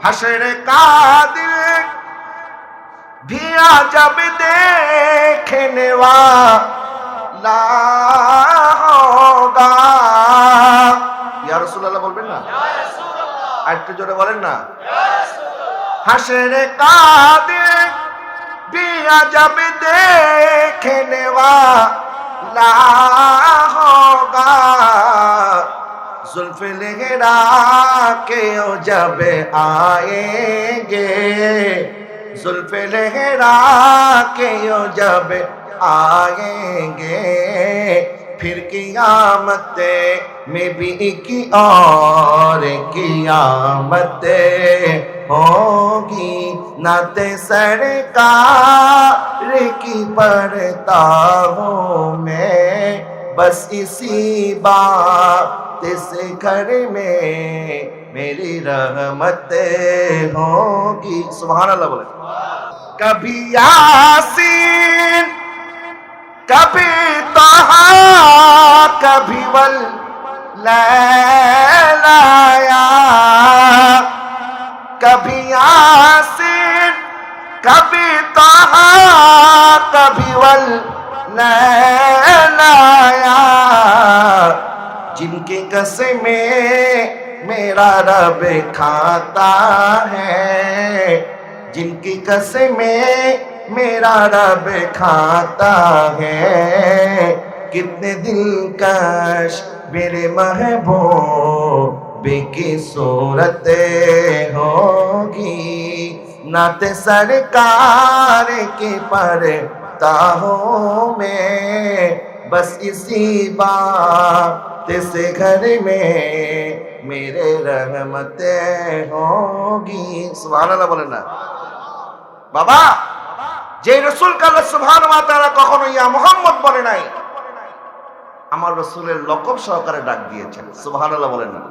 हशर का दिन भी जब देखने वाला होगा। या रसूलुल्लाह बोलবেন না? আরেকটু জোরে বলেন না। हशर का दिन भी जब देखने वाला होगा। जुल्फ़ लहरा के जब आएंगे, जुल्फ़ लहरा के जब आएंगे, फिर क़यामत में भी की और क़यामत होगी। नाते सरकार की पढ़ता हूँ मैं, बस इसी बात से घर में मेरी रहमत होगी। सुभान अल्लाह बोले। कभी यासीन, कभी तहा, कभी वल लैलाया, कभी यासीन, कभी तहा, कभी वल लैलाया। जिनकी कसमें मेरा रब खाता है, जिनकी कसमें मेरा रब खाता है। कितने दिलकश मेरे महबूब की सूरत होगी। नाते सरकार की पढ़ता हूँ मैं, बस इसी बात से घर में मेरे रहमतें होगी। सुभान अल्लाह बोले ना बाबा। যে রাসূলকে আল্লাহ সুবহানাহু ওয়া তাআলা কখনো ইয়া মুহাম্মদ বলে নাই, আমার রাসূলের লকব সহকারে ডাক দিয়েছেন। সুবহানাল্লাহ বলেন না।